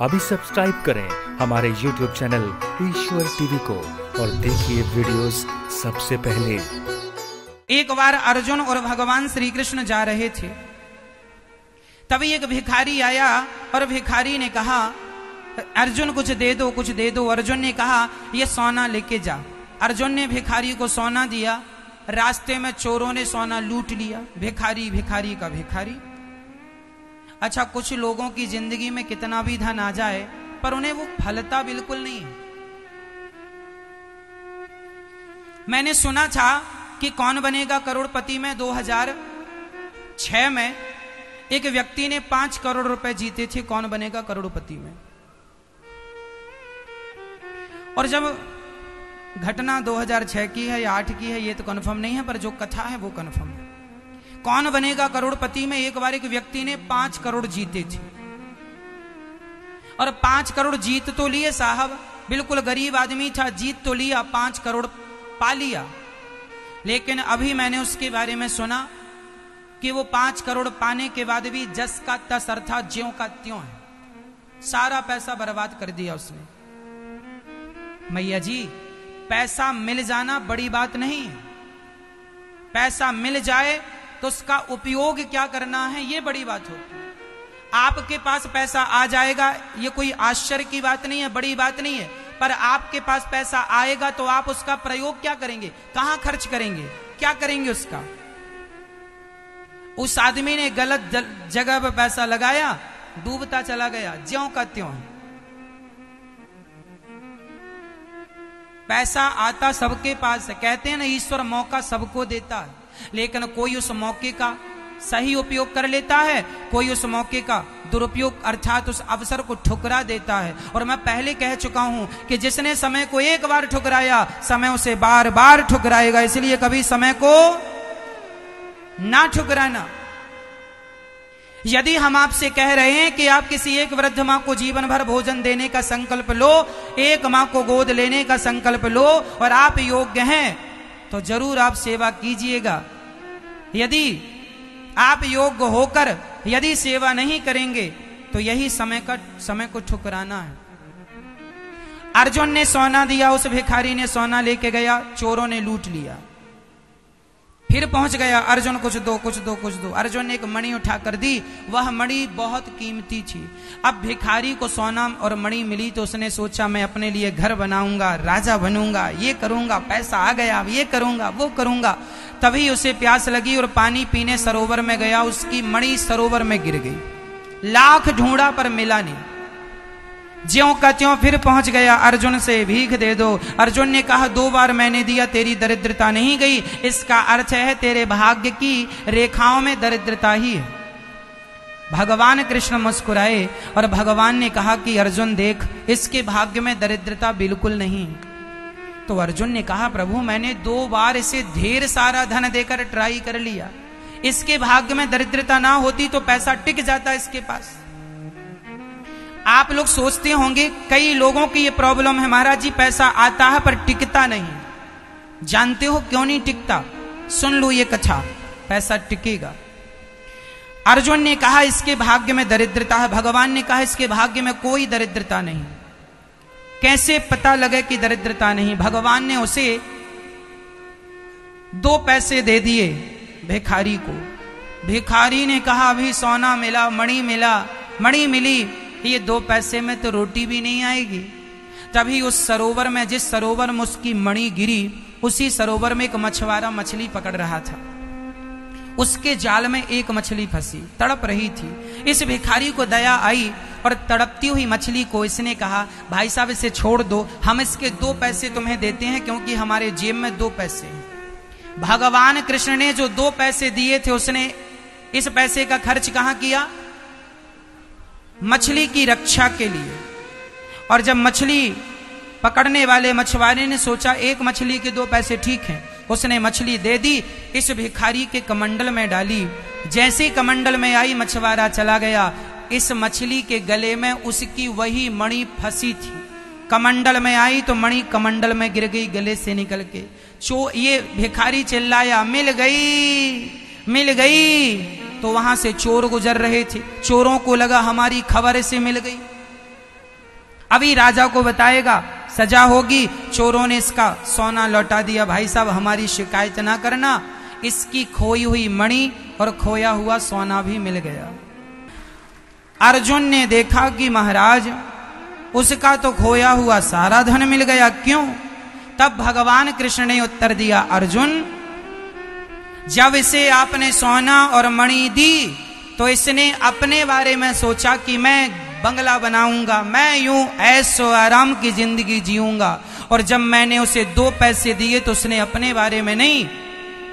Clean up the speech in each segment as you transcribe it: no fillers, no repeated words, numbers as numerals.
अभी सब्सक्राइब करें हमारे YouTube चैनल ईश्वर टीवी को और देखिए वीडियोस सबसे पहले। एक बार अर्जुन और भगवान श्री कृष्ण जा रहे थे, तभी एक भिखारी आया और भिखारी ने कहा, अर्जुन कुछ दे दो, कुछ दे दो। अर्जुन ने कहा, ये सोना लेके जा। अर्जुन ने भिखारी को सोना दिया। रास्ते में चोरों ने सोना लूट लिया। भिखारी भिखारी का भिखारी। अच्छा, कुछ लोगों की जिंदगी में कितना भी धन आ जाए पर उन्हें वो फलता बिल्कुल नहीं है। मैंने सुना था कि कौन बनेगा करोड़पति में 2006 में एक व्यक्ति ने 5 करोड़ रुपए जीते थे कौन बनेगा करोड़पति में। और जब घटना 2006 की है या 8 की है ये तो कंफर्म नहीं है, पर जो कथा है वो कंफर्म है। कौन बनेगा करोड़पति में एक बार एक व्यक्ति ने 5 करोड़ जीते थे और 5 करोड़ जीत तो लिए साहब, बिल्कुल गरीब आदमी था, जीत तो लिया, 5 करोड़ पा लिया। लेकिन अभी मैंने उसके बारे में सुना कि वो 5 करोड़ पाने के बाद भी जस का तस अर्थात ज्यों का त्यों है, सारा पैसा बर्बाद कर दिया उसने। मैया जी, पैसा मिल जाना बड़ी बात नहीं है, पैसा मिल जाए तो उसका उपयोग क्या करना है ये बड़ी बात होती है। आपके पास पैसा आ जाएगा ये कोई आश्चर्य की बात नहीं है, बड़ी बात नहीं है, पर आपके पास पैसा आएगा तो आप उसका प्रयोग क्या करेंगे, कहां खर्च करेंगे, क्या करेंगे उसका। उस आदमी ने गलत जगह पर पैसा लगाया, डूबता चला गया, ज्यों का त्यों है। पैसा आता सबके पास है, कहते हैं ना ईश्वर मौका सबको देता है, लेकिन कोई उस मौके का सही उपयोग कर लेता है, कोई उस मौके का दुरुपयोग अर्थात उस अवसर को ठुकरा देता है। और मैं पहले कह चुका हूं कि जिसने समय को एक बार ठुकराया समय उसे बार बार ठुकराएगा, इसलिए कभी समय को ना ठुकराना। यदि हम आपसे कह रहे हैं कि आप किसी एक वृद्ध मां को जीवन भर भोजन देने का संकल्प लो, एक मां को गोद लेने का संकल्प लो और आप योग्य हैं तो जरूर आप सेवा कीजिएगा। यदि आप योग्य होकर यदि सेवा नहीं करेंगे तो यही समय को ठुकराना है। अर्जुन ने सोना दिया, उस भिखारी ने सोना लेके गया, चोरों ने लूट लिया। फिर पहुंच गया, अर्जुन कुछ दो, कुछ दो, कुछ दो। अर्जुन ने एक मणि उठा कर दी, वह मणि बहुत कीमती थी। अब भिखारी को सोना और मणि मिली तो उसने सोचा मैं अपने लिए घर बनाऊंगा, राजा बनूंगा, ये करूंगा, पैसा आ गया, ये करूंगा, वो करूंगा। तभी उसे प्यास लगी और पानी पीने सरोवर में गया, उसकी मणि सरोवर में गिर गई। लाख ढूंढा पर मिला नहीं, ज्यों का त्यों फिर पहुंच गया, अर्जुन से भीख दे दो। अर्जुन ने कहा 2 बार मैंने दिया, तेरी दरिद्रता नहीं गई, इसका अर्थ है तेरे भाग्य की रेखाओं में दरिद्रता ही है। भगवान कृष्ण मुस्कुराए और भगवान ने कहा कि अर्जुन देख, इसके भाग्य में दरिद्रता बिल्कुल नहीं। तो अर्जुन ने कहा प्रभु मैंने 2 बार इसे ढेर सारा धन देकर ट्राई कर लिया, इसके भाग्य में दरिद्रता ना होती तो पैसा टिक जाता इसके पास। आप लोग सोचते होंगे कई लोगों की ये प्रॉब्लम है, महाराज जी पैसा आता है पर टिकता नहीं। जानते हो क्यों नहीं टिकता? सुन लो ये कथा, पैसा टिकेगा। अर्जुन ने कहा इसके भाग्य में दरिद्रता है, भगवान ने कहा इसके भाग्य में कोई दरिद्रता नहीं। कैसे पता लगे कि दरिद्रता नहीं? भगवान ने उसे 2 पैसे दे दिए भिखारी को। भिखारी ने कहा अभी सोना मिला, मणि मिला, मणि मिली, ये 2 पैसे में तो रोटी भी नहीं आएगी। तभी उस सरोवर में, जिस सरोवर में उसकी मणि गिरी, उसी सरोवर में एक मछुआरा मछली पकड़ रहा था। उसके जाल में एक मछली फंसी, तड़प रही थी। इस भिखारी को दया आई और तड़पती हुई मछली को इसने कहा भाई साहब इसे छोड़ दो, हम इसके 2 पैसे तुम्हें देते हैं क्योंकि हमारे जेब में 2 पैसे हैं। भगवान कृष्ण ने जो 2 पैसे दिए थे उसने इस पैसे का खर्च कहां किया? मछली की रक्षा के लिए। और जब मछली पकड़ने वाले मछुआरे ने सोचा एक मछली के 2 पैसे ठीक हैं, उसने मछली दे दी, इस भिखारी के कमंडल में डाली। जैसे कमंडल में आई मछुआरा चला गया, इस मछली के गले में उसकी वही मणि फंसी थी। कमंडल में आई तो मणि कमंडल में गिर गई गले से निकल के। ये भिखारी चिल्लाया मिल गई, मिल गई। तो वहां से चोर गुजर रहे थे, चोरों को लगा हमारी खबर से मिल गई। अभी राजा को बताएगा, सजा होगी, चोरों ने इसका सोना लौटा दिया, भाई साहब हमारी शिकायत ना करना। इसकी खोई हुई मणि और खोया हुआ सोना भी मिल गया। अर्जुन ने देखा कि महाराज उसका तो खोया हुआ सारा धन मिल गया, क्यों? तब भगवान कृष्ण ने उत्तर दिया, अर्जुन जब इसे आपने सोना और मणि दी तो इसने अपने बारे में सोचा कि मैं बंगला बनाऊंगा, मैं यूं ऐशो आराम की जिंदगी जीऊंगा। और जब मैंने उसे 2 पैसे दिए तो उसने अपने बारे में नहीं,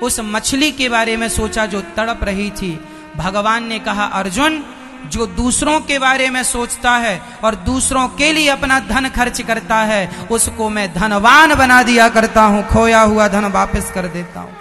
उस मछली के बारे में सोचा जो तड़प रही थी। भगवान ने कहा, अर्जुन जो दूसरों के बारे में सोचता है और दूसरों के लिए अपना धन खर्च करता है, उसको मैं धनवान बना दिया करता हूं, खोया हुआ धन वापस कर देता हूं।